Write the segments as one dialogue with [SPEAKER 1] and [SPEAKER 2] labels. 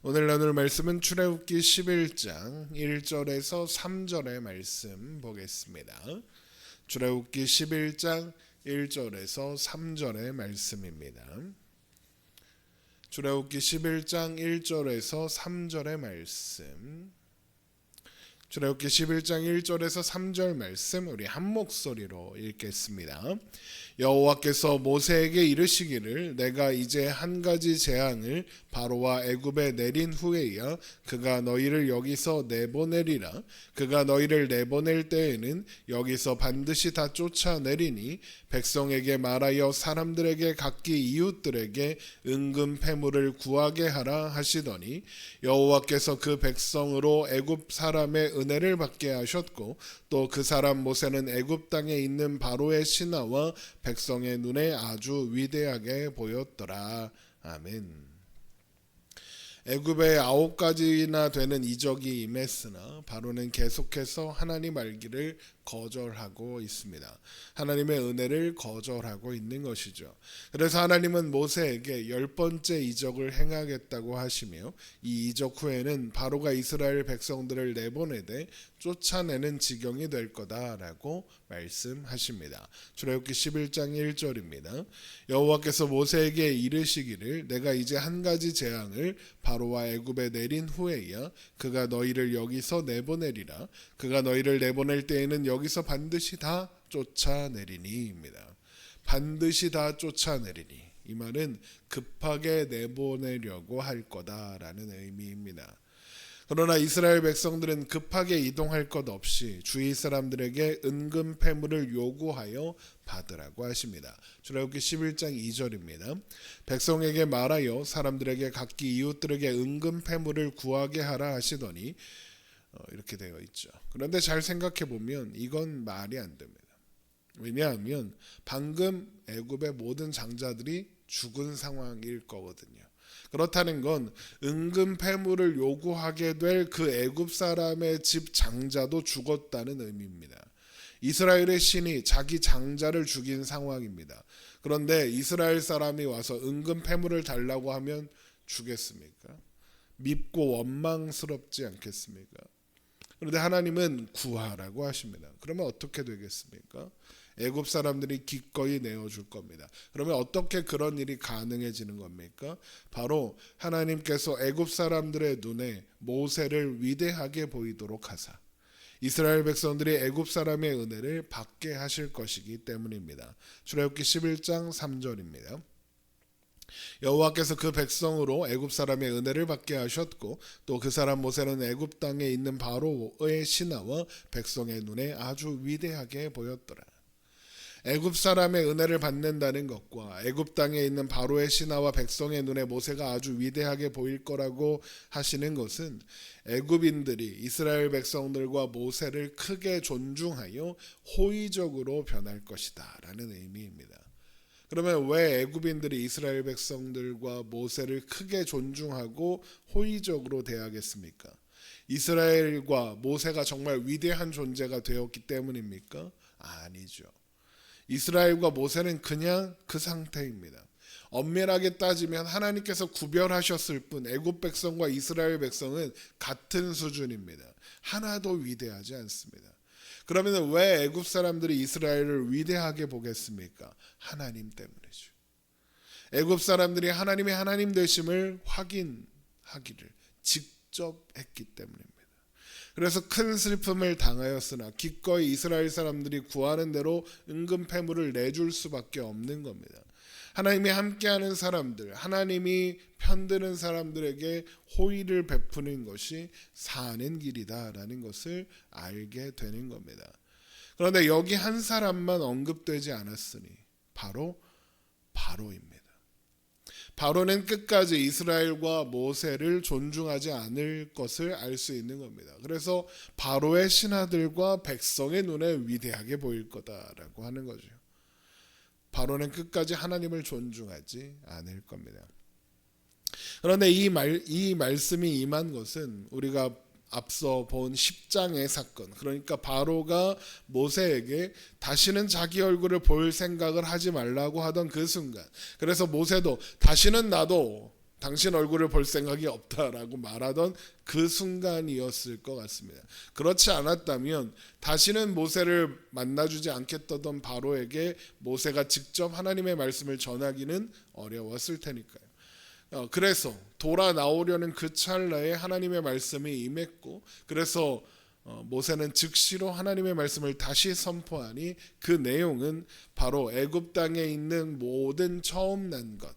[SPEAKER 1] 오늘 나눌 말씀은 출애굽기 11장 1절에서 3절의 말씀 보겠습니다. 출애굽기 11장 1절에서 3절의 말씀입니다. 출애굽기 11장 1절에서 3절의 말씀. 출애굽기 11장 1절에서 3절 말씀 우리 한 목소리로 읽겠습니다. 여호와께서 모세에게 이르시기를 내가 이제 한 가지 재앙을 바로와 애굽에 내린 후에야 그가 너희를 여기서 내보내리라. 그가 너희를 내보낼 때에는 여기서 반드시 다 쫓아내리니 백성에게 말하여 사람들에게 각기 이웃들에게 은금 패물을 구하게 하라 하시더니 여호와께서 그 백성으로 애굽 사람의 은혜를 받게 하셨고 또 그 사람 모세는 애굽 땅에 있는 바로의 신하와 백성의 눈에 아주 위대하게 보였더라. 아멘. 애굽에 9가지나 되는 이적이 임했으나 바로는 계속해서 하나님 알기를 거절하고 있습니다. 하나님의 은혜를 거절하고 있는 것이죠. 그래서 하나님은 모세에게 10번째 이적을 행하겠다고 하시며 이 이적 후에는 바로가 이스라엘 백성들을 내보내되 쫓아내는 지경이 될 거다라고 말씀하십니다. 출애굽기 11장 1절입니다. 여호와께서 모세에게 이르시기를 내가 이제 한 가지 재앙을 바로와 애굽에 내린 후에야 그가 너희를 여기서 내보내리라. 그가 너희를 내보낼 때에는 여기서 반드시 다 쫓아내리니입니다. 반드시 다 쫓아내리니 이 말은 급하게 내보내려고 할 거다라는 의미입니다. 그러나 이스라엘 백성들은 급하게 이동할 것 없이 주위 사람들에게 은금 패물을 요구하여 받으라고 하십니다. 출애굽기 11장 2절입니다. 백성에게 말하여 사람들에게 각기 이웃들에게 은금 패물을 구하게 하라 하시더니 이렇게 되어 있죠. 그런데 잘 생각해 보면 이건 말이 안 됩니다. 왜냐하면 방금 애굽의 모든 장자들이 죽은 상황일 거거든요. 그렇다는 건 은금 패물을 요구하게 될 그 애굽 사람의 집 장자도 죽었다는 의미입니다. 이스라엘의 신이 자기 장자를 죽인 상황입니다. 그런데 이스라엘 사람이 와서 은금 패물을 달라고 하면 주겠습니까? 밉고 원망스럽지 않겠습니까? 그런데 하나님은 구하라고 하십니다. 그러면 어떻게 되겠습니까? 애굽 사람들이 기꺼이 내어줄 겁니다. 그러면 어떻게 그런 일이 가능해지는 겁니까? 바로 하나님께서 애굽 사람들의 눈에 모세를 위대하게 보이도록 하사 이스라엘 백성들이 애굽 사람의 은혜를 받게 하실 것이기 때문입니다. 출애굽기 11장 3절입니다. 여호와께서 그 백성으로 애굽 사람의 은혜를 받게 하셨고 또 그 사람 모세는 애굽 땅에 있는 바로의 신하와 백성의 눈에 아주 위대하게 보였더라. 애굽 사람의 은혜를 받는다는 것과 애굽 땅에 있는 바로의 신하와 백성의 눈에 모세가 아주 위대하게 보일 거라고 하시는 것은 애굽인들이 이스라엘 백성들과 모세를 크게 존중하여 호의적으로 변할 것이다 라는 의미입니다. 그러면 왜 애굽인들이 이스라엘 백성들과 모세를 크게 존중하고 호의적으로 대하겠습니까? 이스라엘과 모세가 정말 위대한 존재가 되었기 때문입니까? 아니죠. 이스라엘과 모세는 그냥 그 상태입니다. 엄밀하게 따지면 하나님께서 구별하셨을 뿐 애굽 백성과 이스라엘 백성은 같은 수준입니다. 하나도 위대하지 않습니다. 그러면 왜 애굽 사람들이 이스라엘을 위대하게 보겠습니까? 하나님 때문이죠. 애굽 사람들이 하나님의 하나님 되심을 확인하기를 직접 했기 때문입니다. 그래서 큰 슬픔을 당하였으나 기꺼이 이스라엘 사람들이 구하는 대로 은금 패물을 내줄 수밖에 없는 겁니다. 하나님이 함께하는 사람들, 하나님이 편드는 사람들에게 호의를 베푸는 것이 사는 길이다라는 것을 알게 되는 겁니다. 그런데 여기 한 사람만 언급되지 않았으니 바로 바로입니다. 바로는 끝까지 이스라엘과 모세를 존중하지 않을 것을 알 수 있는 겁니다. 그래서 바로의 신하들과 백성의 눈에 위대하게 보일 거다라고 하는 거죠. 바로는 끝까지 하나님을 존중하지 않을 겁니다. 그런데 이 말씀이 임한 것은 우리가 앞서 본 10장의 사건, 그러니까 바로가 모세에게 다시는 자기 얼굴을 볼 생각을 하지 말라고 하던 그 순간, 그래서 모세도 다시는 나도 당신 얼굴을 볼 생각이 없다라고 말하던 그 순간이었을 것 같습니다. 그렇지 않았다면 다시는 모세를 만나주지 않겠다던 바로에게 모세가 직접 하나님의 말씀을 전하기는 어려웠을 테니까요. 그래서 돌아 나오려는 그 찰나에 하나님의 말씀이 임했고, 그래서 모세는 즉시로 하나님의 말씀을 다시 선포하니 그 내용은 바로 애굽 땅에 있는 모든 처음 난 것,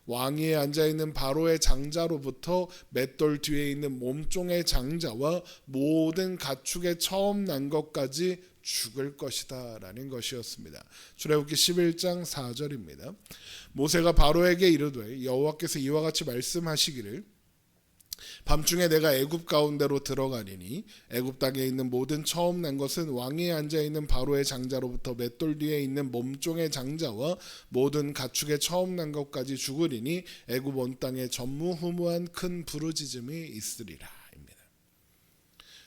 [SPEAKER 1] 왕위에 앉아있는 바로의 장자로부터 맷돌 뒤에 있는 몸종의 장자와 모든 가축의 처음 난 것까지 죽을 것이다 라는 것이었습니다. 출애굽기 11장 4절입니다. 모세가 바로에게 이르되 여호와께서 이와 같이 말씀하시기를 밤중에 내가 애굽 가운데로 들어가리니 애굽 땅에 있는 모든 처음 난 것은 왕위에 앉아 있는 바로의 장자로부터 맷돌 뒤에 있는 몸종의 장자와 모든 가축의 처음 난 것까지 죽으리니 애굽 온 땅에 전무후무한 큰 부르짖음이 있으리라.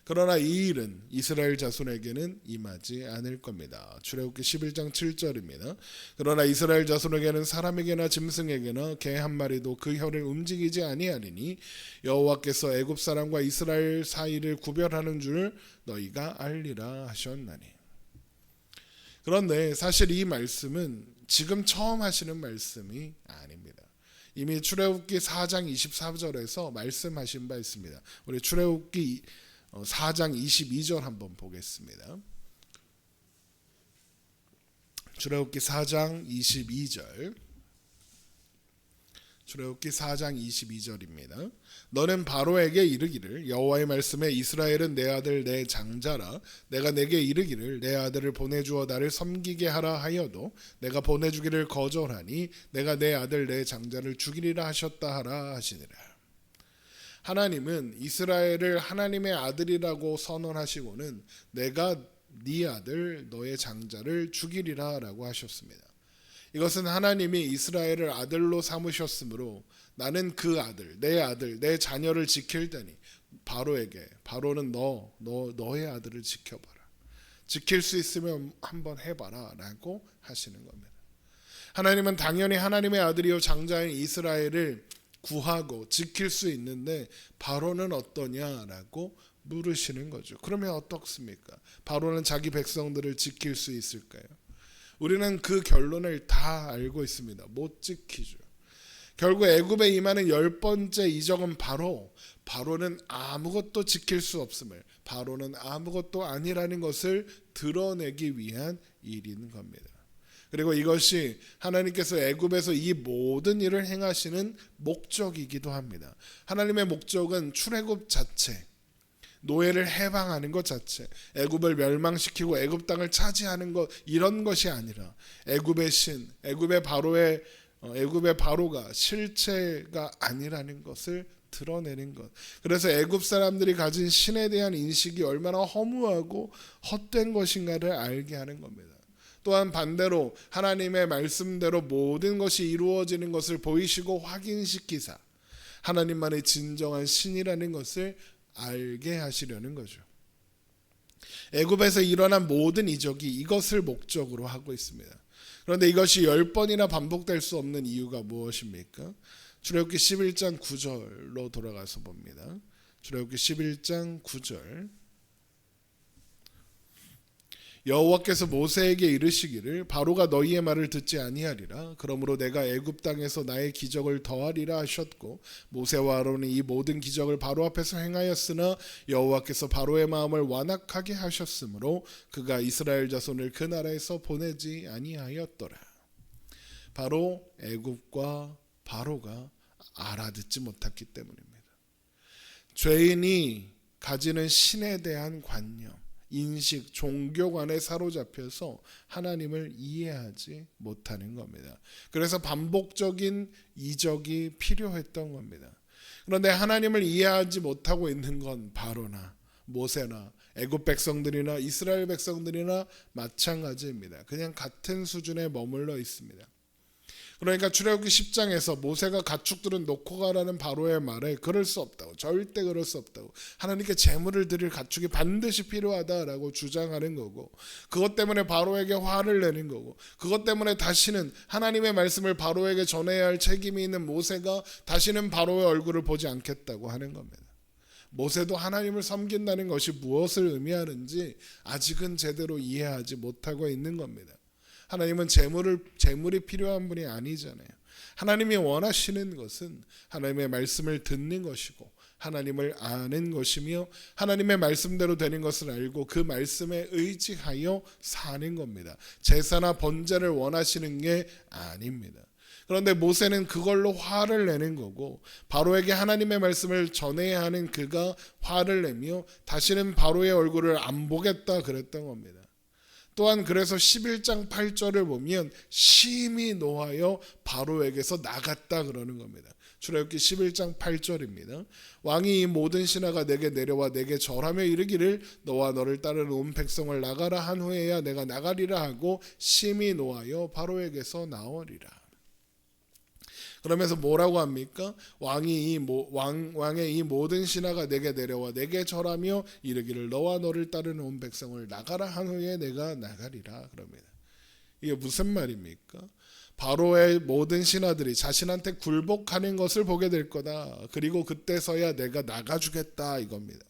[SPEAKER 1] 그러나 이 일은 이스라엘 자손에게는 임하지 않을 겁니다. 출애굽기 11장 7절입니다. 그러나 이스라엘 자손에게는 사람에게나 짐승에게나 개 한 마리도 그 혀를 움직이지 아니하리니 여호와께서 애굽 사람과 이스라엘 사이를 구별하는 줄 너희가 알리라 하셨나니. 그런데 사실 이 말씀은 지금 처음 하시는 말씀이 아닙니다. 이미 출애굽기 4장 24절에서 말씀하신 바 있습니다. 우리 출애굽기 4장 22절 한번 보겠습니다. 출애굽기 4장 22절. 출애굽기 4장 22절입니다. 너는 바로에게 이르기를 여호와의 말씀에 이스라엘은 내 아들 내 장자라. 내가 내게 이르기를 내 아들을 보내주어 나를 섬기게 하라 하여도 내가 보내주기를 거절하니 내가 내 아들 내 장자를 죽이리라 하셨다 하라 하시니라. 하나님은 이스라엘을 하나님의 아들이라고 선언하시고는 내가 네 아들 너의 장자를 죽이리라 라고 하셨습니다. 이것은 하나님이 이스라엘을 아들로 삼으셨으므로 나는 그 아들, 내 자녀를 지킬 테니 바로는 너의 아들을 지켜봐라. 지킬 수 있으면 한번 해봐라 라고 하시는 겁니다. 하나님은 당연히 하나님의 아들이요 장자인 이스라엘을 구하고 지킬 수 있는데 바로는 어떠냐라고 물으시는 거죠. 그러면 어떻습니까? 바로는 자기 백성들을 지킬 수 있을까요? 우리는 그 결론을 다 알고 있습니다. 못 지키죠. 결국 애굽에 임하는 10번째 이적은 바로는 아무것도 지킬 수 없음을, 바로는 아무것도 아니라는 것을 드러내기 위한 일인 겁니다. 그리고 이것이 하나님께서 애굽에서 이 모든 일을 행하시는 목적이기도 합니다. 하나님의 목적은 출애굽 자체, 노예를 해방하는 것 자체, 애굽을 멸망시키고 애굽 땅을 차지하는 것, 이런 것이 아니라 애굽의 신, 애굽의 바로가 실체가 아니라는 것을 드러내는 것. 그래서 애굽 사람들이 가진 신에 대한 인식이 얼마나 허무하고 헛된 것인가를 알게 하는 겁니다. 또한 반대로 하나님의 말씀대로 모든 것이 이루어지는 것을 보이시고 확인시키사 하나님만의 진정한 신이라는 것을 알게 하시려는 거죠. 애굽에서 일어난 모든 이적이 이것을 목적으로 하고 있습니다. 그런데 이것이 10번이나 반복될 수 없는 이유가 무엇입니까? 출애굽기 11장 9절로 돌아가서 봅니다. 출애굽기 11장 9절. 여호와께서 모세에게 이르시기를 바로가 너희의 말을 듣지 아니하리라. 그러므로 내가 애굽 땅에서 나의 기적을 더하리라 하셨고 모세와 아론이 이 모든 기적을 바로 앞에서 행하였으나 여호와께서 바로의 마음을 완악하게 하셨으므로 그가 이스라엘 자손을 그 나라에서 보내지 아니하였더라. 바로 애굽과 바로가 알아듣지 못했기 때문입니다. 죄인이 가지는 신에 대한 관념, 인식, 종교관에 사로잡혀서 하나님을 이해하지 못하는 겁니다. 그래서 반복적인 이적이 필요했던 겁니다. 그런데 하나님을 이해하지 못하고 있는 건 바로나 모세나 애굽 백성들이나 이스라엘 백성들이나 마찬가지입니다. 그냥 같은 수준에 머물러 있습니다. 그러니까 출애굽기 10장에서 모세가 가축들은 놓고 가라는 바로의 말에 그럴 수 없다고, 절대 그럴 수 없다고, 하나님께 제물을 드릴 가축이 반드시 필요하다라고 주장하는 거고, 그것 때문에 바로에게 화를 내는 거고, 그것 때문에 다시는 하나님의 말씀을 바로에게 전해야 할 책임이 있는 모세가 다시는 바로의 얼굴을 보지 않겠다고 하는 겁니다. 모세도 하나님을 섬긴다는 것이 무엇을 의미하는지 아직은 제대로 이해하지 못하고 있는 겁니다. 하나님은 재물이 필요한 분이 아니잖아요. 하나님이 원하시는 것은 하나님의 말씀을 듣는 것이고 하나님을 아는 것이며 하나님의 말씀대로 되는 것을 알고 그 말씀에 의지하여 사는 겁니다. 제사나 번제를 원하시는 게 아닙니다. 그런데 모세는 그걸로 화를 내는 거고, 바로에게 하나님의 말씀을 전해야 하는 그가 화를 내며 다시는 바로의 얼굴을 안 보겠다 그랬던 겁니다. 또한 그래서 11장 8절을 보면 심히 노하여 바로에게서 나갔다 그러는 겁니다. 출애굽기 11장 8절입니다. 왕이 이 모든 신하가 내게 내려와 내게 절하며 이르기를 너와 너를 따르는 온 백성을 나가라 한 후에야 내가 나가리라 하고 심히 노하여 바로에게서 나오리라. 그러면서 뭐라고 합니까? 왕의 이 모든 신하가 내게 내려와 내게 절하며 이르기를 너와 너를 따르는 온 백성을 나가라 한 후에 내가 나가리라 그럽니다. 이게 무슨 말입니까? 바로의 모든 신하들이 자신한테 굴복하는 것을 보게 될 거다. 그리고 그때서야 내가 나가주겠다 이겁니다.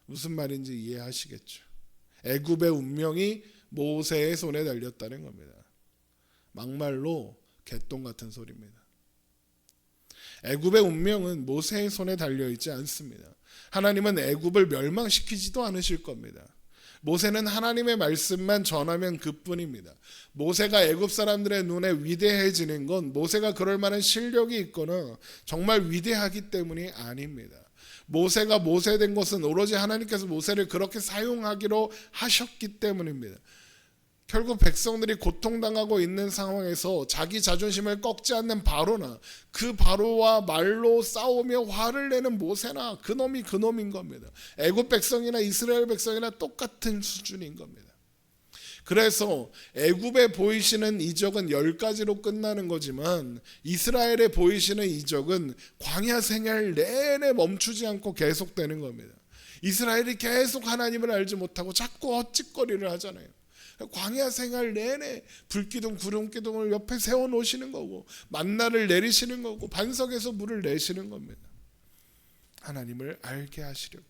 [SPEAKER 1] 무슨 말인지 이해하시겠죠? 애굽의 운명이 모세의 손에 달렸다는 겁니다. 막말로 개똥 같은 소리입니다. 애굽의 운명은 모세의 손에 달려있지 않습니다. 하나님은 애굽을 멸망시키지도 않으실 겁니다. 모세는 하나님의 말씀만 전하면 그뿐입니다. 모세가 애굽 사람들의 눈에 위대해지는 건 모세가 그럴 만한 실력이 있거나 정말 위대하기 때문이 아닙니다. 모세가 모세된 것은 오로지 하나님께서 모세를 그렇게 사용하기로 하셨기 때문입니다. 결국 백성들이 고통당하고 있는 상황에서 자기 자존심을 꺾지 않는 바로나 그 바로와 말로 싸우며 화를 내는 모세나 그놈인 겁니다. 애굽 백성이나 이스라엘 백성이나 똑같은 수준인 겁니다. 그래서 애굽에 보이시는 이적은 10가지로 끝나는 거지만 이스라엘에 보이시는 이적은 광야 생활 내내 멈추지 않고 계속되는 겁니다. 이스라엘이 계속 하나님을 알지 못하고 자꾸 헛짓거리를 하잖아요. 광야 생활 내내 불기둥 구름기둥을 옆에 세워놓으시는 거고 만나를 내리시는 거고 반석에서 물을 내시는 겁니다. 하나님을 알게 하시려고.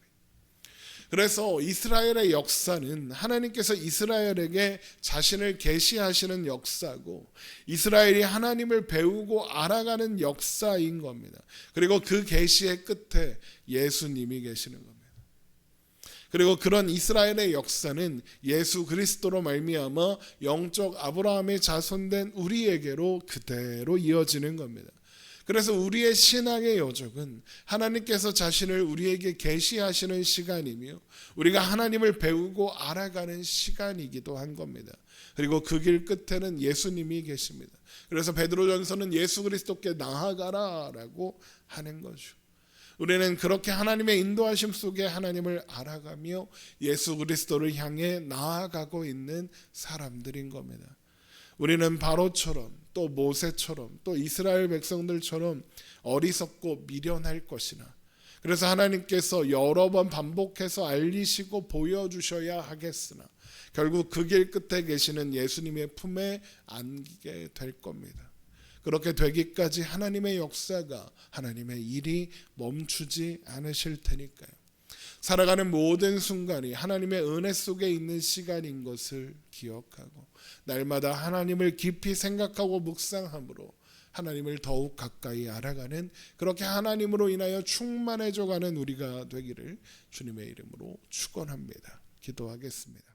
[SPEAKER 1] 그래서 이스라엘의 역사는 하나님께서 이스라엘에게 자신을 계시하시는 역사고 이스라엘이 하나님을 배우고 알아가는 역사인 겁니다. 그리고 그 계시의 끝에 예수님이 계시는 겁니다. 그리고 그런 이스라엘의 역사는 예수 그리스도로 말미암아 영적 아브라함의 자손된 우리에게로 그대로 이어지는 겁니다. 그래서 우리의 신앙의 여정은 하나님께서 자신을 우리에게 계시하시는 시간이며 우리가 하나님을 배우고 알아가는 시간이기도 한 겁니다. 그리고 그 길 끝에는 예수님이 계십니다. 그래서 베드로전서는 예수 그리스도께 나아가라라고 하는 거죠. 우리는 그렇게 하나님의 인도하심 속에 하나님을 알아가며 예수 그리스도를 향해 나아가고 있는 사람들인 겁니다. 우리는 바로처럼 또 모세처럼 또 이스라엘 백성들처럼 어리석고 미련할 것이나 그래서 하나님께서 여러 번 반복해서 알리시고 보여주셔야 하겠으나 결국 그 길 끝에 계시는 예수님의 품에 안기게 될 겁니다. 그렇게 되기까지 하나님의 역사가 하나님의 일이 멈추지 않으실 테니까요. 살아가는 모든 순간이 하나님의 은혜 속에 있는 시간인 것을 기억하고 날마다 하나님을 깊이 생각하고 묵상함으로 하나님을 더욱 가까이 알아가는 그렇게 하나님으로 인하여 충만해져가는 우리가 되기를 주님의 이름으로 축원합니다. 기도하겠습니다.